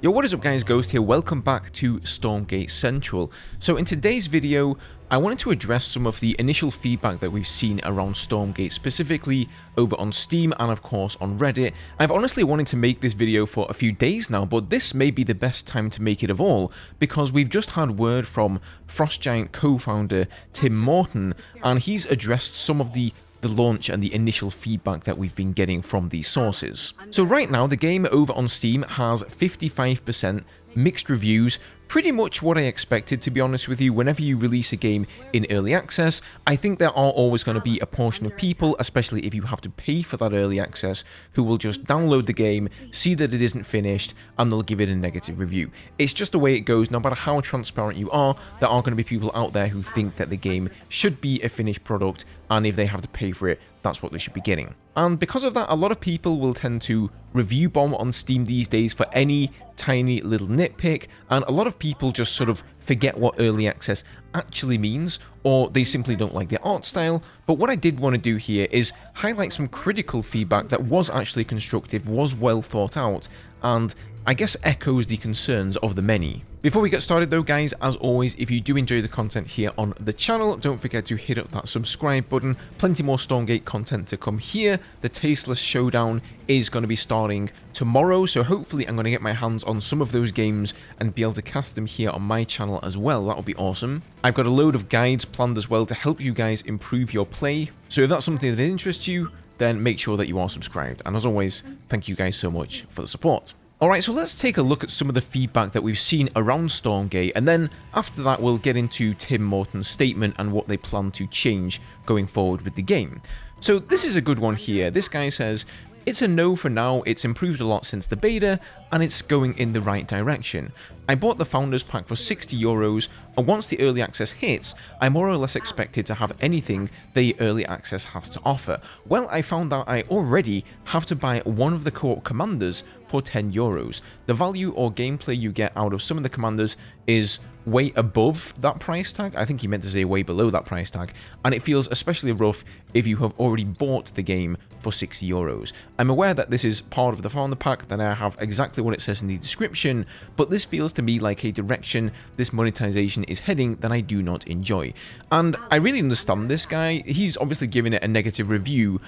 Yo, what is up guys, Ghost here, welcome back to Stormgate Central. So in today's video, I wanted to address some of the initial feedback that we've seen around Stormgate, specifically over on Steam and of course on Reddit. I've honestly wanted to make this video for a few days now, but this may be the best time to make it of all, because we've just had word from Frost Giant co-founder Tim Morton, and he's addressed some of the launch and the initial feedback that we've been getting from these sources. So right now, the game over on Steam has 55% mixed reviews, pretty much what I expected, to be honest with you. Whenever you release a game in early access, I think there are always going to be a portion of people, especially if you have to pay for that early access, who will just download the game, see that it isn't finished, and they'll give it a negative review. It's just the way it goes. No matter how transparent you are, there are going to be people out there who think that the game should be a finished product, and if they have to pay for it, that's what they should be getting. And because of that, a lot of people will tend to review bomb on Steam these days for any tiny little nitpick, and a lot of people just sort of forget what early access actually means, or they simply don't like the art style. But what I did want to do here is highlight some critical feedback that was actually constructive, was well thought out, and I guess echoes the concerns of the many. Before we get started though guys, as always, if you do enjoy the content here on the channel, don't forget to hit up that subscribe button. Plenty more Stormgate content to come here. The Tasteless Showdown is going to be starting tomorrow, so hopefully I'm going to get my hands on some of those games and be able to cast them here on my channel as well. That would be awesome. I've got a load of guides planned as well to help you guys improve your play, so if that's something that interests you, then make sure that you are subscribed. And as always, thank you guys so much for the support. Alright, so let's take a look at some of the feedback that we've seen around Stormgate, and then after that we'll get into Tim Morton's statement and what they plan to change going forward with the game. So this is a good one here. This guy says, "It's a no for now, it's improved a lot since the beta, and it's going in the right direction. I bought the Founders Pack for €60, and once the early access hits, I more or less expected to have anything the early access has to offer. Well, I found out I already have to buy one of the co-op commanders for €10. The value or gameplay you get out of some of the commanders is way above that price tag." I think he meant to say way below that price tag, and it feels especially rough if you have already bought the game for €60. I'm aware that this is part of the Founder Pack, that I have exactly what it says in the description, but this feels to me like a direction this monetization is heading that I do not enjoy. And I really understand this guy. He's obviously giving it a negative review.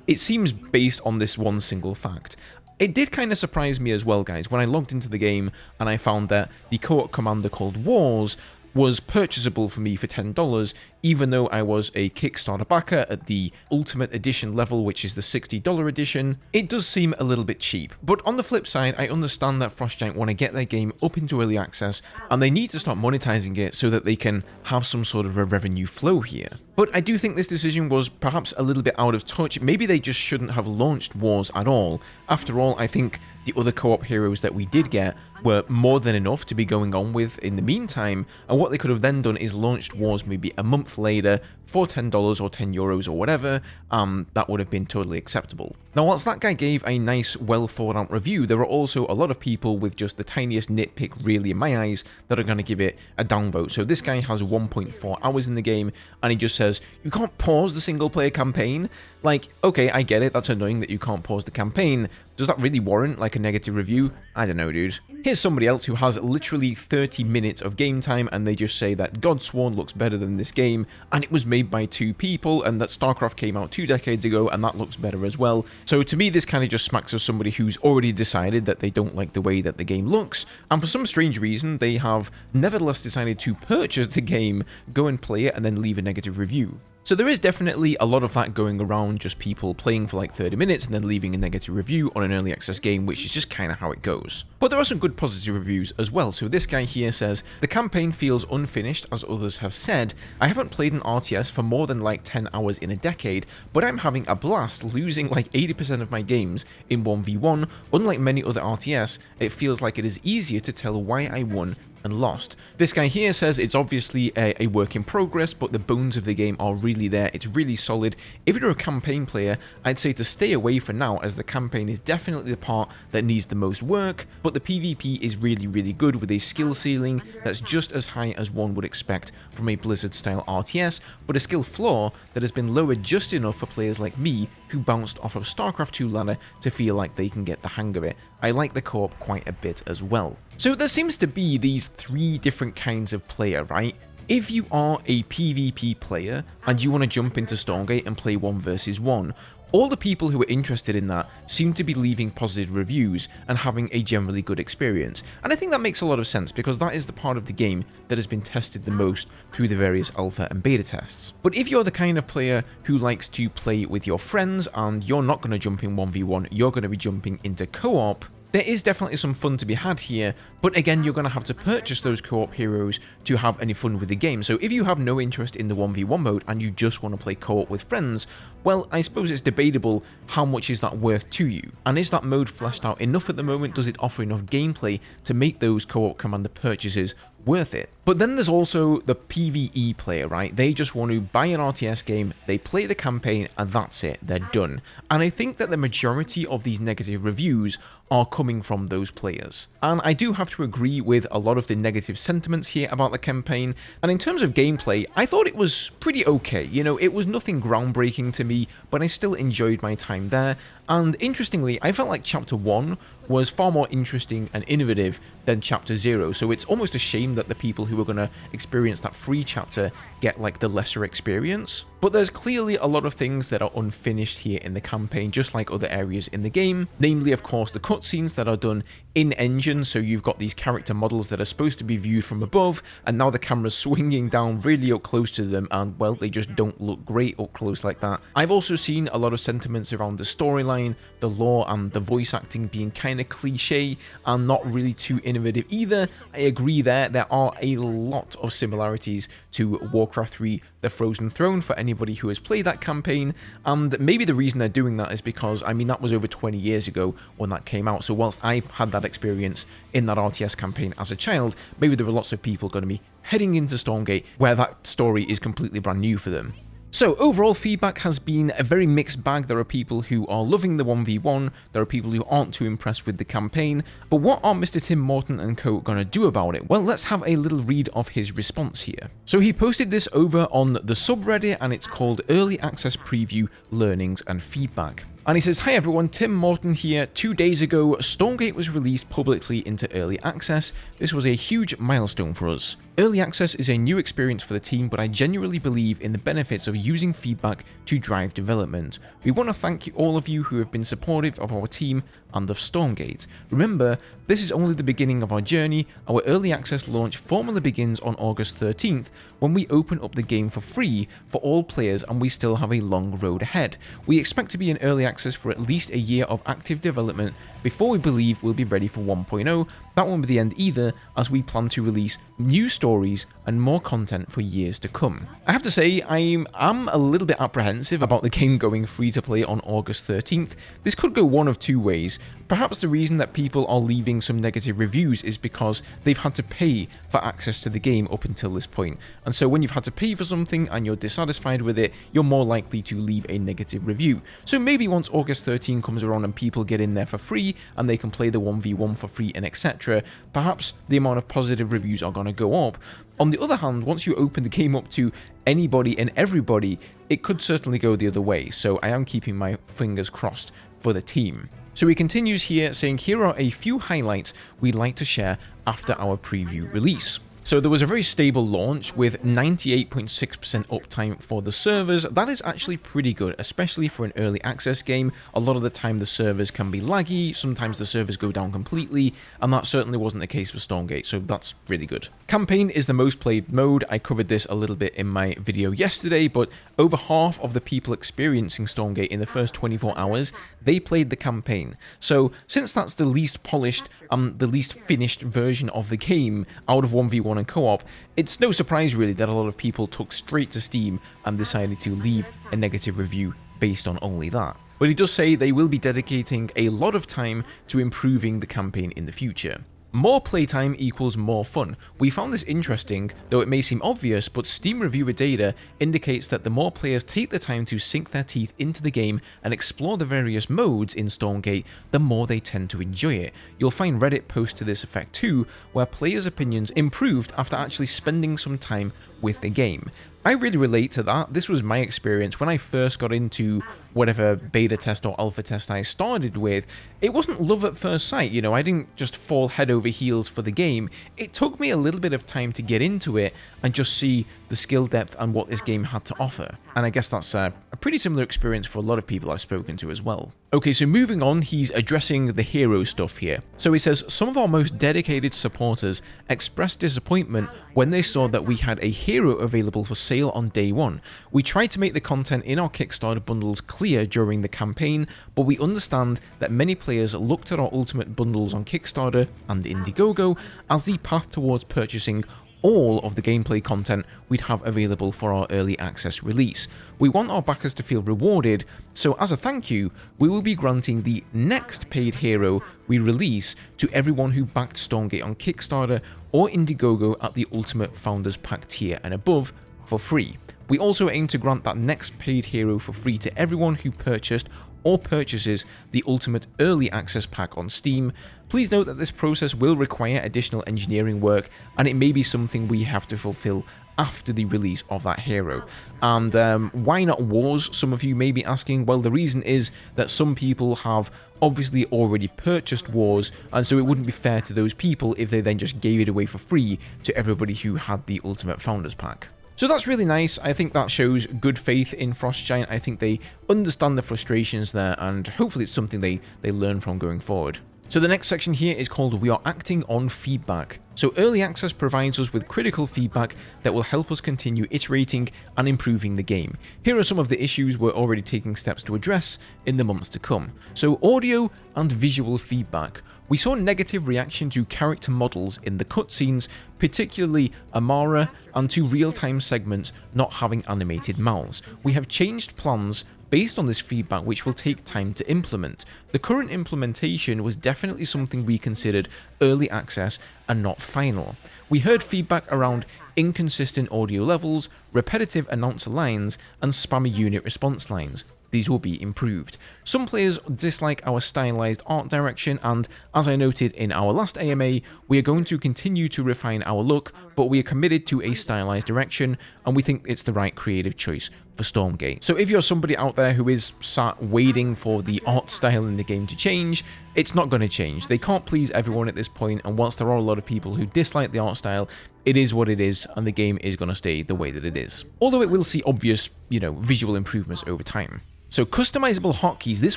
It seems based on this one single fact. It did kind of surprise me as well, guys, when I logged into the game and I found that the co-op commander called Wars was purchasable for me for $10, even though I was a Kickstarter backer at the Ultimate Edition level, which is the $60 edition. It does seem a little bit cheap, but on the flip side, I understand that Frost Giant want to get their game up into early access, and they need to start monetizing it so that they can have some sort of a revenue flow here. But I do think this decision was perhaps a little bit out of touch. Maybe they just shouldn't have launched Wars at all. After all, I think the other co-op heroes that we did get were more than enough to be going on with in the meantime, and what they could have then done is launched Wars maybe a month later for $10 or €10 or whatever. That would have been totally acceptable. Now, whilst that guy gave a nice, well thought out review, there are also a lot of people with just the tiniest nitpick, really in my eyes, that are going to give it a downvote. So this guy has 1.4 hours in the game, and he just says, "You can't pause the single player campaign." Like, okay, I get it, that's annoying that you can't pause the campaign. Does that really warrant like a negative review? I don't know, dude. Here's somebody else who has literally 30 minutes of game time, and they just say that Godsworn looks better than this game, and it was made by 2 people, and that StarCraft came out 2 decades ago, and that looks better as well. So to me, this kind of just smacks of somebody who's already decided that they don't like the way that the game looks, and for some strange reason, they have nevertheless decided to purchase the game, go and play it, and then leave a negative review. So there is definitely a lot of that going around, just people playing for like 30 minutes and then leaving a negative review on an early access game, which is just kind of how it goes. But there are some good positive reviews as well. So this guy here says, "The campaign feels unfinished, as others have said. I haven't played an RTS for more than like 10 hours in a decade, but I'm having a blast losing like 80% of my games in 1v1. Unlike many other RTS, it feels like it is easier to tell why I won and lost." This guy here says it's obviously a work in progress, but the bones of the game are really there. It's really solid. If you're a campaign player, I'd say to stay away for now, as the campaign is definitely the part that needs the most work, but the PvP is really, really good, with a skill ceiling that's just as high as one would expect from a Blizzard-style RTS, but a skill floor that has been lowered just enough for players like me who bounced off of StarCraft 2 ladder to feel like they can get the hang of it. I like the co-op quite a bit as well. So there seems to be these 3 different kinds of player, right? If you are a PvP player and you want to jump into Stormgate and play 1 versus 1, all the people who are interested in that seem to be leaving positive reviews and having a generally good experience. And I think that makes a lot of sense because that is the part of the game that has been tested the most through the various alpha and beta tests. But if you're the kind of player who likes to play with your friends and you're not going to jump in 1v1, you're going to be jumping into co-op, there is definitely some fun to be had here, but again, you're going to have to purchase those co-op heroes to have any fun with the game. So if you have no interest in the 1v1 mode and you just want to play co-op with friends, well, I suppose it's debatable how much is that worth to you. And is that mode fleshed out enough at the moment? Does it offer enough gameplay to make those co-op commander purchases worth it? But then there's also the PvE player, right? They just want to buy an RTS game, they play the campaign, and that's it, they're done. And I think that the majority of these negative reviews are coming from those players. And I do have to agree with a lot of the negative sentiments here about the campaign, and in terms of gameplay, I thought it was pretty okay. You know, it was nothing groundbreaking to me, but I still enjoyed my time there, and interestingly, I felt like Chapter 1 was far more interesting and innovative than Chapter 0, so it's almost a shame that the people who are going to experience that free chapter get like the lesser experience. But there's clearly a lot of things that are unfinished here in the campaign, just like other areas in the game, namely of course the cutscenes that are done in-engine, so you've got these character models that are supposed to be viewed from above, and now the camera's swinging down really up close to them, and well, they just don't look great up close like that. I've also seen a lot of sentiments around the storyline, the lore, and the voice acting being kind of cliche and not really too innovative either. I agree there are a lot of similarities to Warcraft 3 The Frozen Throne for anybody who has played that campaign, and maybe the reason they're doing that is because, I mean, that was over 20 years ago when that came out, so whilst I had that experience in that RTS campaign as a child, maybe there were lots of people going to be heading into Stormgate where that story is completely brand new for them. So overall feedback has been a very mixed bag. There are people who are loving the 1v1, there are people who aren't too impressed with the campaign, but what are Mr. Tim Morton and co gonna do about it? Well, let's have a little read of his response here. So he posted this over on the subreddit and it's called Early Access Preview, Learnings and Feedback. And he says, "Hi everyone, Tim Morton here. 2 days ago, Stormgate was released publicly into Early Access. This was a huge milestone for us. Early Access is a new experience for the team, but I genuinely believe in the benefits of using feedback to drive development. We want to thank all of you who have been supportive of our team and of Stormgate. Remember, this is only the beginning of our journey. Our Early Access launch formally begins on August 13th, when we open up the game for free for all players, and we still have a long road ahead. We expect to be in Early Access for at least a year of active development before we believe we'll be ready for 1.0. That won't be the end either, as we plan to release new stories and more content for years to come." I have to say, I'm a little bit apprehensive about the game going free to play on August 13th. This could go one of two ways. Perhaps the reason that people are leaving some negative reviews is because they've had to pay for access to the game up until this point. And so when you've had to pay for something and you're dissatisfied with it, you're more likely to leave a negative review. So maybe once August 13 comes around and people get in there for free and they can play the 1v1 for free and etc., perhaps the amount of positive reviews are going to go up. On the other hand, once you open the game up to anybody and everybody, it could certainly go the other way. So I am keeping my fingers crossed for the team. So he continues here saying, "Here are a few highlights we'd like to share after our preview release." So there was a very stable launch with 98.6% uptime for the servers. That is actually pretty good, especially for an early access game. A lot of the time the servers can be laggy, sometimes the servers go down completely, and that certainly wasn't the case for Stormgate, so that's really good. Campaign is the most played mode. I covered this a little bit in my video yesterday, but over half of the people experiencing Stormgate in the first 24 hours, they played the campaign. So since that's the least polished, the least finished version of the game out of 1v1 and co-op, it's no surprise really that a lot of people took straight to Steam and decided to leave a negative review based on only that. But he does say they will be dedicating a lot of time to improving the campaign in the future. More playtime equals more fun. We found this interesting, though it may seem obvious, but Steam reviewer data indicates that the more players take the time to sink their teeth into the game and explore the various modes in Stormgate, the more they tend to enjoy it. You'll find Reddit posts to this effect too, where players' opinions improved after actually spending some time with the game. I really relate to that. This was my experience when I first got into whatever beta test or alpha test I started with, it wasn't love at first sight. You know, I didn't just fall head over heels for the game. It took me a little bit of time to get into it and just see the skill depth and what this game had to offer. And I guess that's a pretty similar experience for a lot of people I've spoken to as well. Okay, so moving on, he's addressing the hero stuff here. So he says, some of our most dedicated supporters expressed disappointment when they saw that we had a hero available for sale on day one. We tried to make the content in our Kickstarter bundles clear during the campaign, but we understand that many players looked at our Ultimate bundles on Kickstarter and Indiegogo as the path towards purchasing all of the gameplay content we'd have available for our early access release. We want our backers to feel rewarded, so as a thank you, we will be granting the next paid hero we release to everyone who backed Stormgate on Kickstarter or Indiegogo at the Ultimate Founders Pack tier and above for free. We also aim to grant that next paid hero for free to everyone who purchased or purchases the Ultimate Early Access Pack on Steam. Please note that this process will require additional engineering work, and it may be something we have to fulfill after the release of that hero. And why not Wars, some of you may be asking? Well, the reason is that some people have obviously already purchased Wars, and so it wouldn't be fair to those people if they then just gave it away for free to everybody who had the Ultimate Founders Pack. So that's really nice. I think that shows good faith in Frost Giant. I think they understand the frustrations there, and hopefully it's something they learn from going forward. So the next section here is called We Are Acting on Feedback. So early access provides us with critical feedback that will help us continue iterating and improving the game. Here are some of the issues we're already taking steps to address in the months to come. So audio and visual feedback. We saw negative reaction to character models in the cutscenes, particularly Amara, and to real-time segments not having animated mouths. We have changed plans based on this feedback, which will take time to implement. The current implementation was definitely something we considered early access and not final. We heard feedback around inconsistent audio levels, repetitive announcer lines, and spammy unit response lines. These will be improved. Some players dislike our stylized art direction, and as I noted in our last AMA, we are going to continue to refine our look, but we are committed to a stylized direction, and we think it's the right creative choice for Stormgate. So if you're somebody out there who is sat waiting for the art style in the game to change, it's not going to change. They can't please everyone at this point, and whilst there are a lot of people who dislike the art style, it is what it is, and the game is going to stay the way that it is. Although it will see obvious, visual improvements over time. So customizable hotkeys, this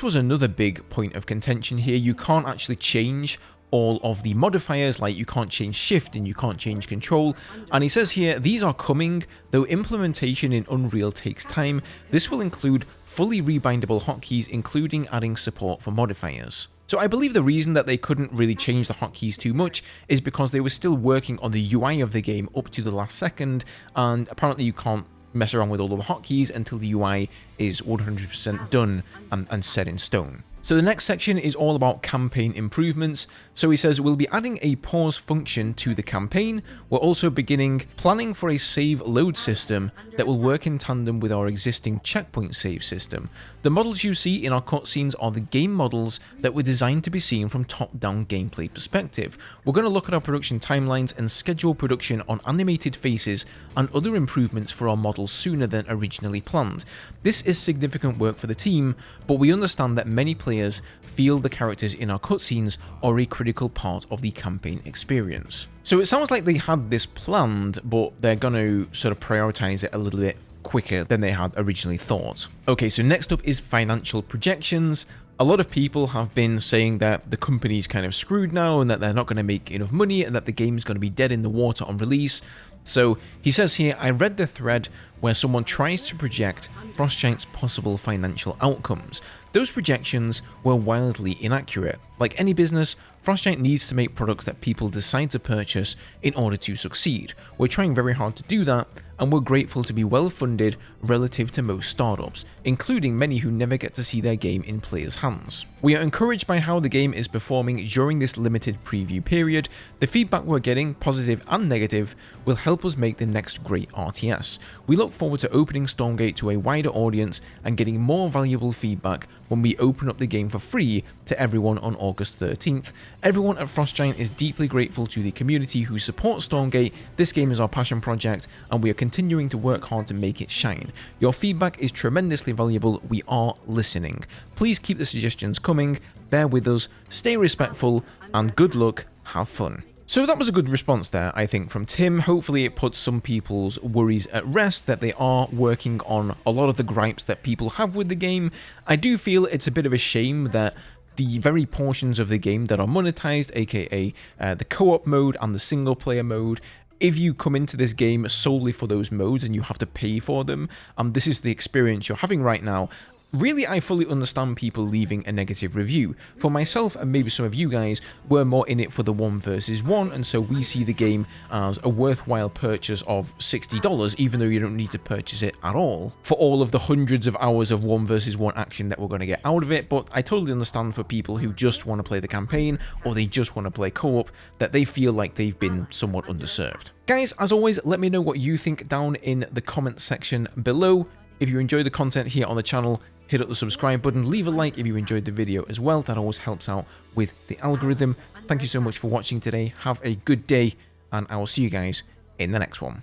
was another big point of contention here. You can't actually change all of the modifiers, like you can't change shift and you can't change control. And he says here, these are coming, though implementation in Unreal takes time. This will include fully rebindable hotkeys, including adding support for modifiers. So I believe the reason that they couldn't really change the hotkeys too much is because they were still working on the UI of the game up to the last second, and apparently you can't mess around with all of the hotkeys until the UI is 100% done and set in stone. So the next section is all about campaign improvements. So he says we'll be adding a pause function to the campaign. We're also beginning planning for a save load system that will work in tandem with our existing checkpoint save system. The models you see in our cutscenes are the game models that were designed to be seen from top-down gameplay perspective. We're going to look at our production timelines and schedule production on animated faces and other improvements for our models sooner than originally planned. This is significant work for the team, but we understand that many players feel the characters in our cutscenes are a critical part of the campaign experience. So it sounds like they had this planned, but they're going to sort of prioritize it a little bit quicker than they had originally thought. Okay, so next up is financial projections. A lot of people have been saying that the company's kind of screwed now and that they're not going to make enough money and that the game's going to be dead in the water on release. So he says here, I read the thread where someone tries to project Frost Giant's possible financial outcomes. Those projections were wildly inaccurate. Like any business, Frost Giant needs to make products that people decide to purchase in order to succeed. We're trying very hard to do that, and we're grateful to be well funded relative to most startups, including many who never get to see their game in players' hands. We are encouraged by how the game is performing during this limited preview period. The feedback we're getting, positive and negative, will help help us make the next great RTS. We look forward to opening Stormgate to a wider audience and getting more valuable feedback when we open up the game for free to everyone on August 13th. Everyone at Frost Giant is deeply grateful to the community who support Stormgate. This game is our passion project and we are continuing to work hard to make it shine. Your feedback is tremendously valuable. We are listening. Please keep the suggestions coming, bear with us, stay respectful, and good luck, have fun. So that was a good response there, I think, from Tim. Hopefully it puts some people's worries at rest, that they are working on a lot of the gripes that people have with the game. I do feel it's a bit of a shame that the very portions of the game that are monetized, aka the co-op mode and the single player mode, if you come into this game solely for those modes and you have to pay for them, this is the experience you're having right now, really, I fully understand people leaving a negative review. For myself, and maybe some of you guys, we're more in it for the 1 versus 1, and so we see the game as a worthwhile purchase of $60, even though you don't need to purchase it at all, for all of the hundreds of hours of 1 versus 1 action that we're going to get out of it. But I totally understand for people who just want to play the campaign, or they just want to play co-op, that they feel like they've been somewhat underserved. Guys, as always, let me know what you think down in the comment section below. If you enjoy the content here on the channel, hit up the subscribe button, leave a like if you enjoyed the video as well. That always helps out with the algorithm. Thank you so much for watching today. Have a good day, and I will see you guys in the next one.